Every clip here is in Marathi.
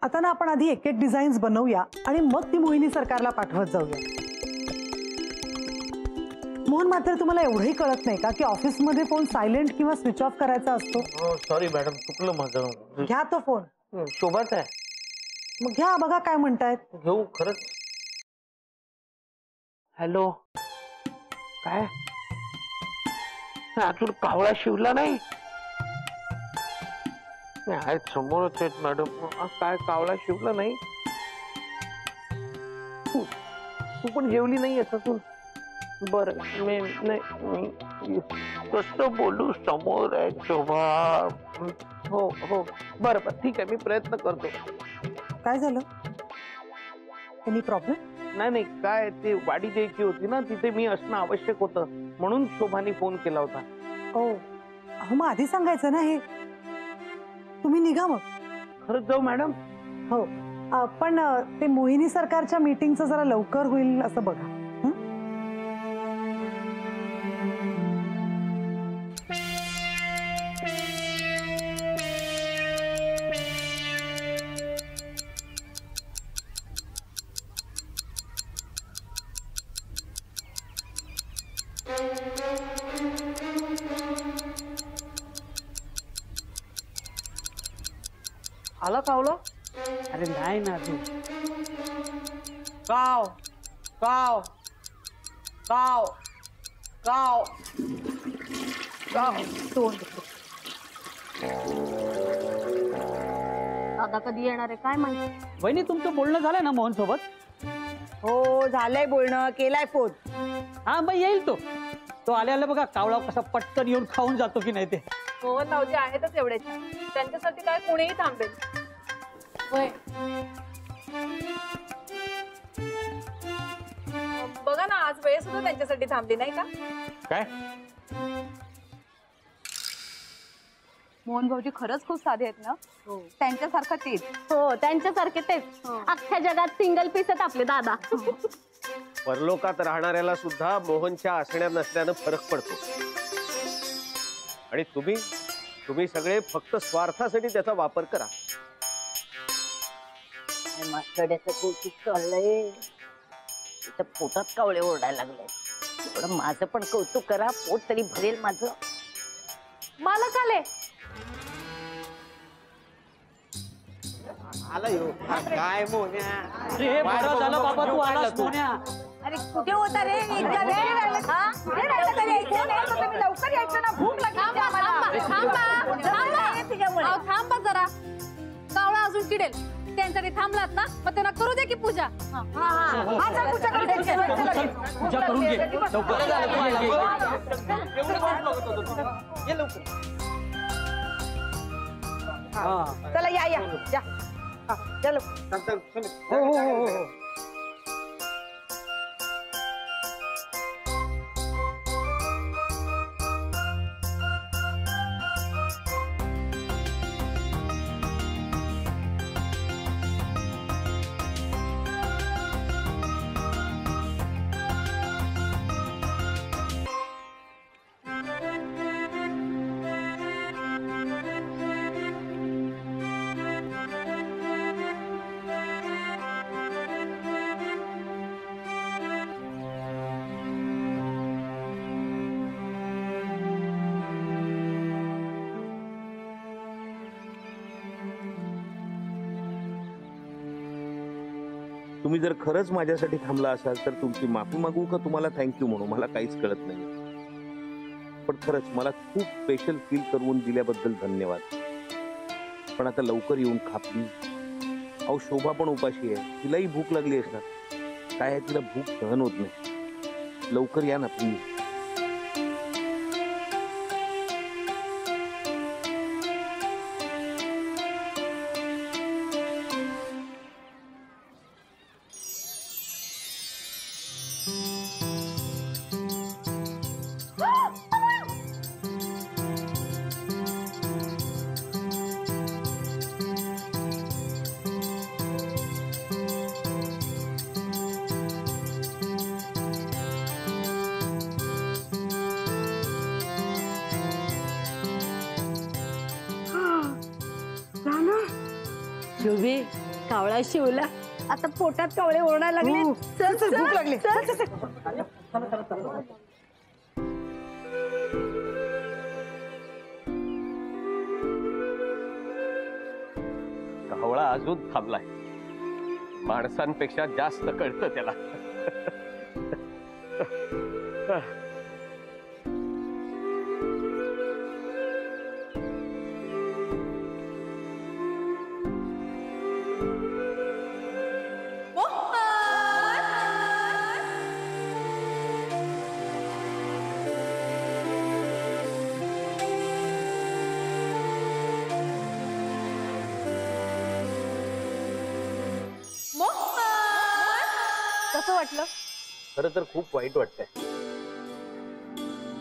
आता ना आपण आधी एक एक डिझाईन्स बनवूया आणि मग ती मोहिनी सरकारला पाठवत जाऊया. मोहन, मात्र तुम्हाला एवढंही कळत नाही का की ऑफिसमध्ये फोन सायलेंट किंवा स्विच ऑफ करायचा असतो? सॉरी मॅडम, चुकलं माझं. घ्या तो फोन. शोभाच आहे. मग घ्या, बघा काय म्हणतायत. घेऊ खरंच. हॅलो, काय अजून कावळा शिवला नाही? आहेत समोरच आहेत मॅडम. काय कावळा शिवला नाही? तू पण जेवली नाही अजून? बर, मी नाही कसं बोलू, समोर आहे शोभा. हो हो, बरं बरं, ठीक आहे, मी प्रयत्न करतो. काय झालं? Any problem? नाही नाही, काय ते वाडी द्यायची होती ना, तिथे मी असणं आवश्यक होतं, म्हणून शोभाने फोन केला होता. हो, मग आधी सांगायचं ना हे. तुम्ही निघा मग. खरंच जाऊ मॅडम? हो, पण ते मोहिनी सरकारच्या मीटिंगचं जरा लवकर होईल असं बघा. आला कावला? अरे नाही ना अजून. काव काव काव काव काव. दादा कधी येणार आहे काय माहिती. वहिनी, तुमचं बोलणं झालंय ना मोहन सोबत? हो, झालंय बोलणं, केलाय फोन. हा, मग येईल तो. तो आल्याला बघा कावळा कसा पटकन येऊन खाऊन जातो की नाही ते. मोहन भाऊजी आहेतच एवढे छान, त्यांच्यासाठी काय कोणीही थांबेल. बघा ना, आज वेळ सुद्धा त्यांच्यासाठी थांबली नाही का? काय? मोहन भाऊजी खरंच खूप साधे आहेत ना. त्यांच्यासारखं तेच. हो, त्यांच्यासारखे तेच. अख्ख्या जगात सिंगल पीस आहेत आपले दादा. परलोकात राहणाऱ्याला सुद्धा मोहनच्या असण्या नसल्यानं फरक पडतो. आणि तुम्ही सगळे फक्त स्वार्थासाठी त्याचा वापर करा. मास्तड्याचं कौतुक चाललंय, इथं पोटात कावळे ओरडायला लागले. थोडं माझं पण कौतुक करा, पोट तरी भरेल माझं. मालक आले. काय मोन्या? अरे बरं झालं बाबा तू आलास मोन्या. अरे कुठे होता रे? इतका वेळ लागला. कुठे राहिला तरी? इथे नाही होतं, तुम्ही लवकर यायचं ना, भूक लागली होती आम्हाला. थांबा जरा, कावळा अजून किडेल. त्यांच्यासाठी थांबलात ना, मग त्यांना करू दे की पूजा. पूजा करून घे लवकर. चला या या या. चलो. हो. तुम्ही जर खरंच माझ्यासाठी थांबला असाल तर तुमची माफी मागू का तुम्हाला थँक्यू म्हणू, मला काहीच कळत नाही. पण खरंच मला खूप स्पेशल फील करून दिल्याबद्दल धन्यवाद. पण आता लवकर येऊन खा प्लीज. अहो, शोभा पण उपाशी आहे, तिलाही भूक लागली असणार. काय आहे, तिला भूक सहन होत नाही. लवकर या ना प्लीज. शोभे कावळा शिवला आता पोटात कावळे ओरडायला लागले. चल चल भूक लागली. कावळा अजून थांबलाय. माणसांपेक्षा जास्त कळतं त्याला. कसं वाटलं? खरं तर खूप वाईट वाटतंय.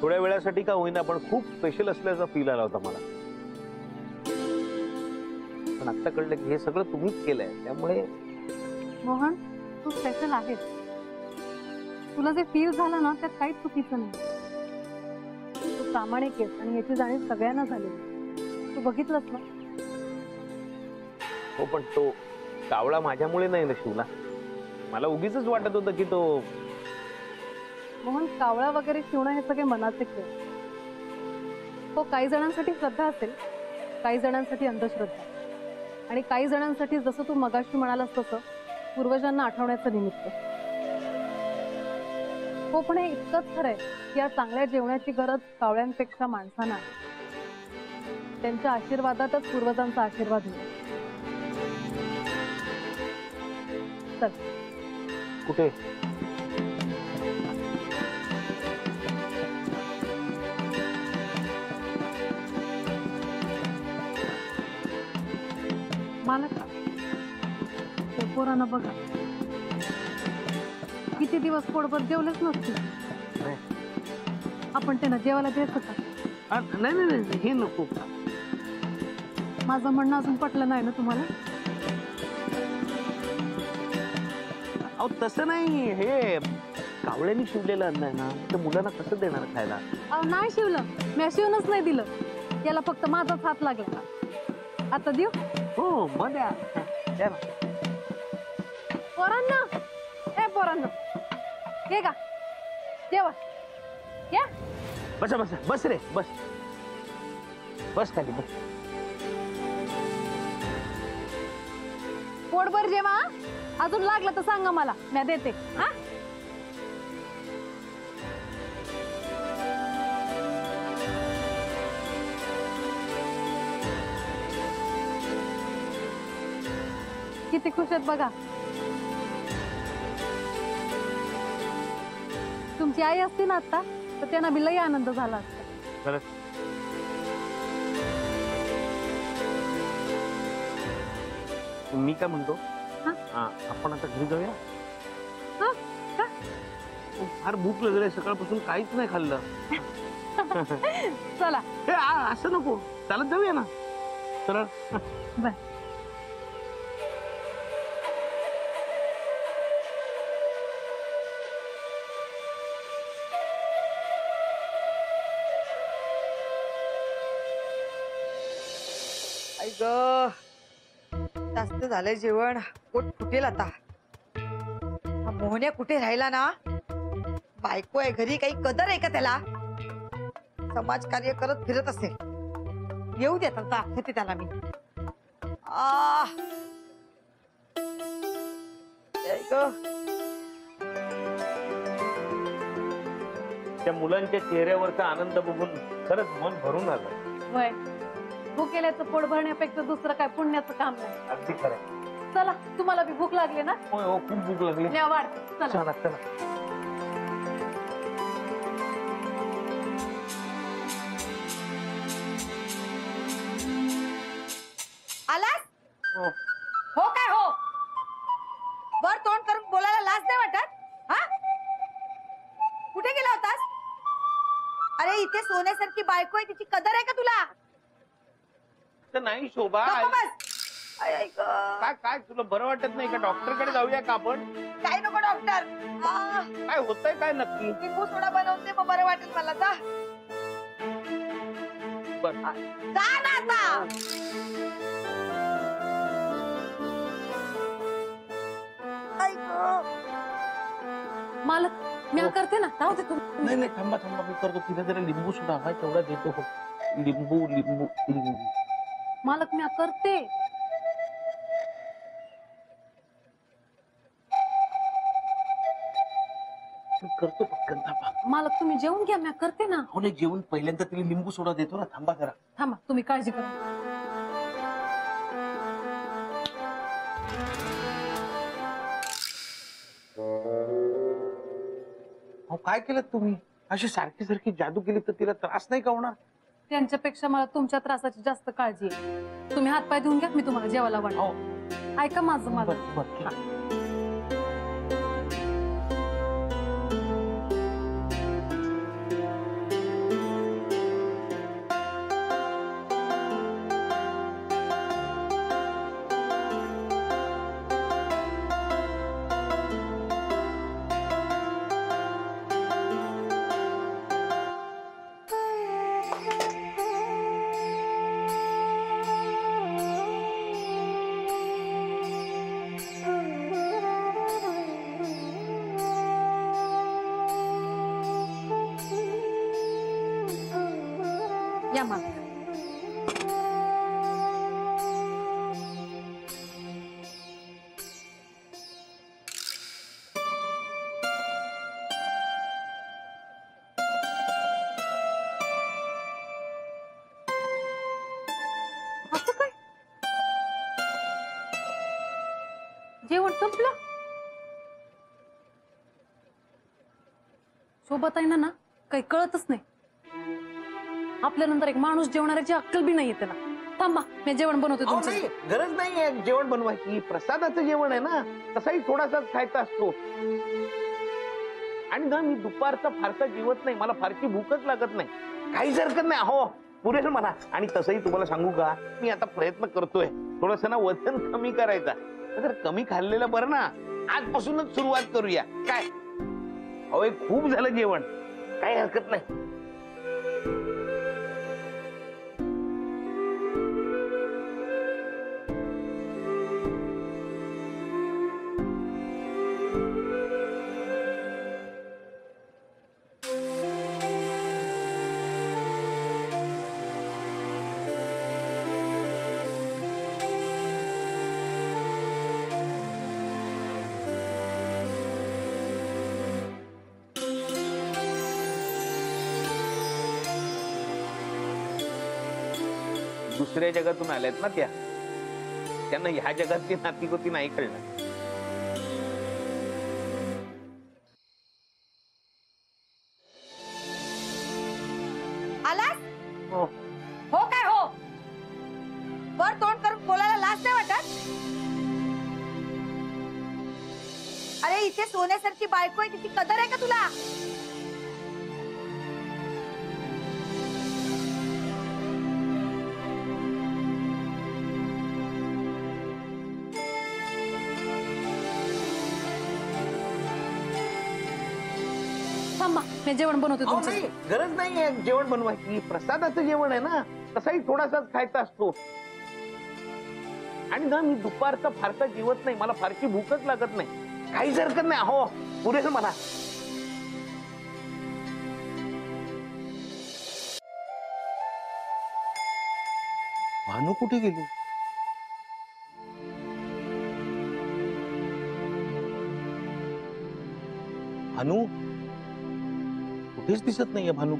थोड्या वेळासाठी का होईना पण खूप स्पेशल असल्याचा फील आला होता मला. पण आता कळलं की हे सगळं तुम्हीच केलंय, त्यामुळे मोहन, तू स्पेशल आहेस. तुला जे फील झालं ना त्यात काहीच चुकीचं नाही. तू प्रामाणिक आहेस आणि याची जाणीव सगळ्यांना झाली. तू बघितलंस ना? हो, पण तो कावळा माझ्यामुळे नाही ना शिवला. मला उगीच वाटत होतं की तो. मोहन, कावळा वगैरे शिवणं हे सगळे मनाचे खेळ. तो काही जणांसाठी श्रद्धा असेल, काही जणांसाठी अंधश्रद्धा, आणि काही जणांसाठी जसं तू मगाशी म्हणालास तसं पूर्वजांना आठवण्याचं निमित्त. हो, पण हे इतकंच खरंय की या चांगल्या जेवणाची गरज कावळ्यांपेक्षा माणसांना आहे. त्यांच्या आशीर्वादातच पूर्वजांचा आशीर्वाद मिळतो. चल. कुठे? मला का पोरांना बघा, किती दिवस पोटभर जेवलेच नसतील. आपण त्यांना जेवायला द्यायचं का? नाही नाही नाही, हे नको. माझं म्हणणं अजून पटलं नाही ना तुम्हाला? अहो तसं नाही, हे कावळ्यांनी शिवलेलं अन्न आहे ना, तर मुलांना कसं देणार खायला? अहो नाही शिवलं, मी शिवूनच नाही दिलं. याला फक्त माझाच हात लागला. आता देऊ? हो मग द्या. द्या ना. पोरांना, ए पोरांना, हे का जेवा या. बसा बसा, बस रे बस. बस खाली बस. पोटभर जेवा. हा? अजून लागलं तर सांगा मला, मी देते. हा, किती खुश आहेत बघा. तुमची आई असती ना आता तर त्यांना बी लई आनंद झाला असता. खरंच. मी काय म्हणतो, आपण आता घरी जाऊया. हा? का? फार भूक लागली, सकाळपासून काहीच नाही खाल्लं. चला. हे असं नको, चालत जाऊया ना. सरळ. बर. आई ग, जास्त झालंय जेवण, पोट फुटेल आता. हा मोहन्या कुठे राहिला ना? बायको आहे घरी, काही कदर आहे का त्याला? समाजकार्य करत फिरत असेल. येऊ देत आता, दाखवते त्याला मी. आई ग, त्या मुलांच्या चेहऱ्यावरचा आनंद बघून खरंच मन भरून आलं. वय भूक केल्याचं पोट भरण्यापेक्षा दुसरं काय पुण्याचं काम नाही. अगदी खरं. चला, तुम्हाला बी भूक लागली ना? होय हो, खूप भूक लागली. न्या वाढते. चला. चला चला. आलास? हो. हो काय हो? वर तोंड करून बोलायला लाज नाही वाटत? हा? कुठे गेला होतास? अरे इथे सोन्यासारखी बायको आहे, तिची कदर आहे का तुला? तर नाही शोभा. गप्प बस. आई, आई ग. काय काय तुला बरं वाटत नाही का? डॉक्टरकडे जाऊया का आपण? काय नको डॉक्टर. काय होतंय काय नक्की? लिंबू सोडा बनवते, मग बरं वाटेल मला. जा बर. जा ना आता. मालक मी करते ना, राहू दे तू. नाही नाही, थांबा थांबा, मी करतो. तिला जरा लिंबू सुद्धा हवाय तेवढा देतो. लिंबू लिंबू लिंबू. मालक मी करते. मी करतो पटकन, थांबा. मालक तुम्ही जेवून घ्या, मी करते ना. हो नाही, जेवण पहिल्यांदा तिला लिंबू सोडा देतो ना. थांबा जरा. थांबा, तुम्ही काळजी करा. अहो काय केलं तुम्ही? अशी सारखी सारखी जादू केली तर तिला त्रास नाही का होणार? त्यांच्यापेक्षा मला तुमच्या त्रासाची जास्त काळजी आहे. तुम्ही हात पाय धुवून घ्या, मी तुम्हाला जेवायला हो. वाढ. ऐका माझं मालक. बरं, बरं, हा. या मालक. असं काय? जेवण संपलं? सोबत आहे ना, काही कळतच नाही. आपल्यानंतर एक माणूस जेवणाऱ्याची अक्कल बी नाहीये त्याला. थांबा, मी जेवण बनवते अहो, तुमचं. नाही, गरज नाहीये जेवण बनवायची. प्रसादाचं जेवण आहे ना, तसाही थोडासाच खायचा असतो. आणि ना, मी दुपारचा फारसा जेवत नाही. मला फारशी भूकच लागत नाही. काहीच हरकत नाही. हो, पुरेल म्हणा. आणि तसंही तुम्हाला सांगू का, मी आता प्रयत्न करतोय थोडस ना वजन कमी करायचा. तर कमी खाल्लेलं बरं ना. आजपासूनच सुरुवात करूया काय? अहो, हे खूप झालं जेवण. काही हरकत नाही. दुसऱ्या जगातून आल्यात ना त्या, त्यांना ह्या जगातली नाती नाही कळणार. आलास? हो. हो काय हो? वर तोंड करून बोलायला लाज नाही वाटत? अरे इथे सोन्यासारखी बायको आहे, तिची कदर आहे का तुला? थांबा, मी जेवण बनवते अहो, तुमचं. नाही, गरज नाहीये जेवण बनवायची. प्रसादाचं जेवण आहे ना, तसाही थोडासाच खायचा असतो. आणि ना, मी दुपारचा फारसा जेवत नाही. मला फारशी भूकच लागत नाही. काहीच हरकत नाही. हो, पुरेल म्हणा. भानू कुठे गेली? भानू कुठेच दिसत नाहीये. भानू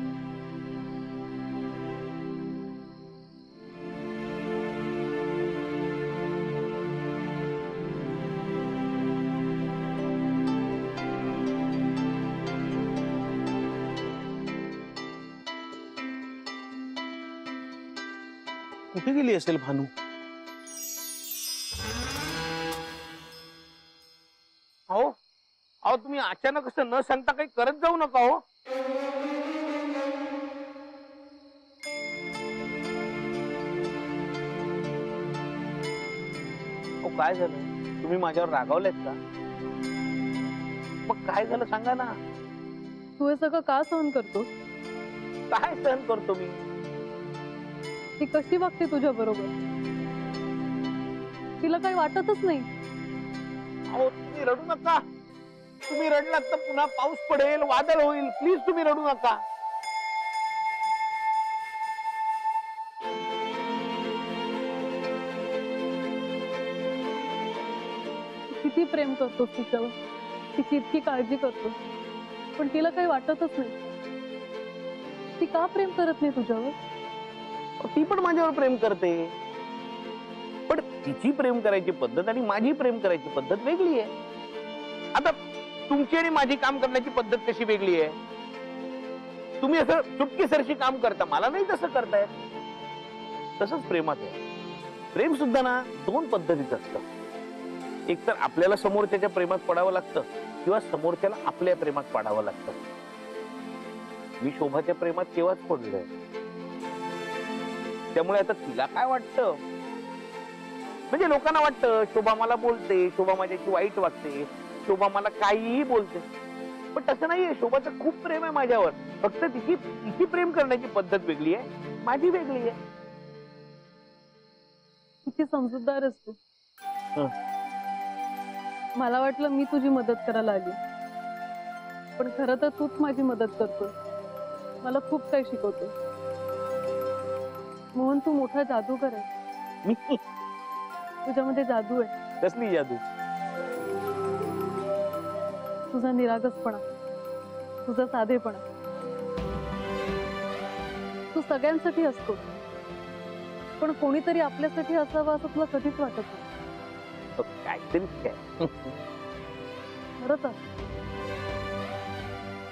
कुठे गेली असेल? भानू अहो अहो, तुम्ही अचानक असं न सांगता काही करत जाऊ नका. हो, काय झालं? तुम्ही माझ्यावर रागावलेत का? मग काय झालं सांगा ना. तू हे सगळं का सहन करतो? काय सहन करतो मी? ती कशी वागते तुझ्या बरोबर? तिला काही वाटतच नाही. अहो, तुम्ही रडू नका. तुम्ही रडलात तर पुन्हा पाऊस पडेल, वादळ होईल. प्लीज तुम्ही रडू नका. किती प्रेम करतोस तिच्यावर, तिची इतकी काळजी करतोस, पण तिला काही वाटतच नाही. ती का प्रेम करत नाही तुझ्यावर? ती पण माझ्यावर प्रेम करते, पण तिची प्रेम करायची पद्धत आणि माझी प्रेम करायची पद्धत वेगळी आहे. आता तुमची आणि माझी काम करण्याची पद्धत कशी वेगळी आहे? तुम्ही असं चुटकीसरशी काम करता, मला नाही तसं करतायत. तसंच प्रेमात आहे. प्रेम सुद्धा ना दोन पद्धतीचं असतं. एक तर आपल्याला समोरच्याच्या प्रेमात पडावं लागतं किंवा समोरच्याला आपल्या प्रेमात पडावं लागतं. मी शोभाच्या प्रेमात केव्हाच पडलोय. त्यामुळे आता तिला काय वाटतं, म्हणजे लोकांना वाटतं शोभा मला बोलते, शोभा माझ्याशी वाईट वागते, शोभा मला काहीही बोलते, पण तसं नाहीये. शोभाचं खूप प्रेम आहे माझ्यावर. फक्त तिची प्रेम करण्याची पद्धत वेगळी आहे, माझी वेगळी आहे. किती समजूतदार आहेस तू. मला वाटलं मी तुझी मदत करायला आली, पण खरं तर तूच माझी मदत करतो. मला खूप काही शिकवतो. मोहन, तू मोठा जादूगर आहे. मी तुझ्यामध्ये जादू आहे. कसली जादू? तुझा निरागसपणा, तुझा साधेपणा. तू सगळ्यांसाठी असतो, पण कोणीतरी आपल्यासाठी असावं असं तुला कधीच वाटत नाही. काहीतरी काय. खरंच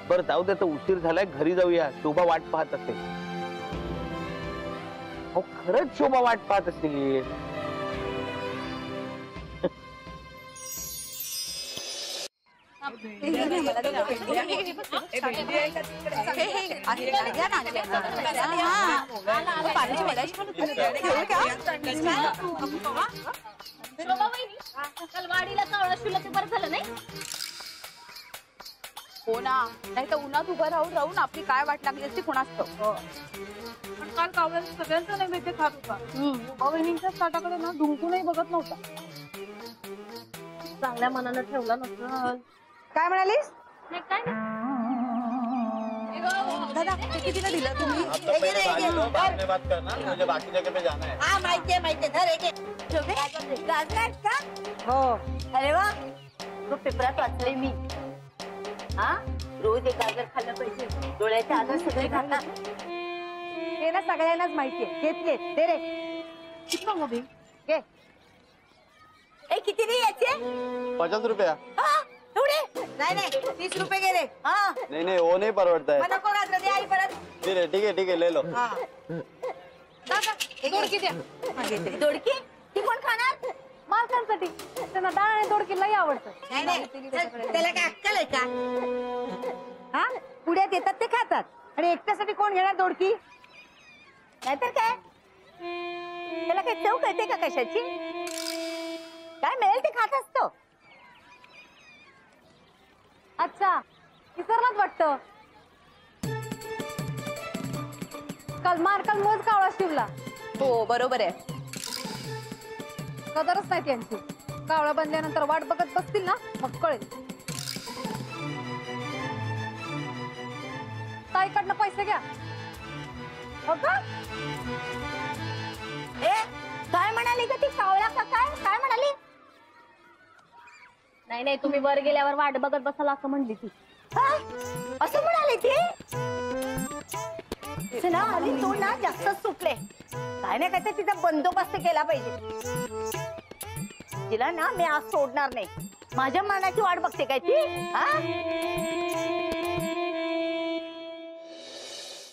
बरं जाऊ दे, तर उशीर झालाय, घरी जाऊया. शोभा वाट पाहत असेल. हो खरंच शोभा वाट पाहत असेल. काल वाडीला कावळा शिवला ते बरं झालं नाही. हो ना, नाही तर उन्हात उभं राहून राहून आपली काय वाट लागली असती कोणाच ठाऊक. पण काल कावळा सगळ्यांचा नैवेद्य खात होता. बहिणींच्या ताटाकडे ना डुंकूनही बघत नव्हता. चांगल्या मनानं ठेवला नसल. काय म्हणालीस? नाही काय नाही. दादा ते कितीला दिलं तुम्ही? हा माहितीये माहितीये. धर एक एक. गाजर आहेत का? हो. अरे वा, तो पेपरात वाचले मी. हा, रोज एक गाजर खाल्लं पाहिजे. डोळ्याच्या आजार सगळे खातात. ते ना सगळ्यांनाच माहितीये. घेतले दे रे. किती हवी? घे. ए किती रे याचे? 50 रुपया. हा, एवढे? नाही नाही 30 रुपये गेले. हा, नहीं वो नहीं पड़ता है. मग नको गाजर दे आई परत. ठीक है ले लो. हा. दोडकी द्या. दोडकी ती कोण खाणार? मालकांसाठी. त्यांना डाळ आणि दोडकी लई आवडतं. नाही नाही त्याला काय अक्कल आहे का? हा, पुण्यात येतात ते खातात आणि एकट्यासाठी कोण घेणार दोडकी? नाहीतर काय, त्याला काही चव कळते का कशाची? काय मिळेल ते खात असतो. अच्छा, विसरलाच वाटतं. काल मार्कांमुळेच कावळा शिवला. हो बरोबर आहे. कदरच नाही त्यांची. कावळा बनल्यानंतर वाट बघत बसतील ना, मग कळेल. ताईकडनं पैसे घ्या. हो का? ए काय म्हणाली का ती? कावळा का काय म्हणाली? नाही नाही, तुम्ही वर गेल्यावर वाट बघत बसाल असं म्हणली ती. हा? असं म्हणाली ती? ना आली तो ना जास्तच सुटले. काय नाही काय तर तिचा बंदोबस्त केला पाहिजे. तिला ना मी आज सोडणार नाही. माझ्या मनाची वाट बघते काय ती? हा?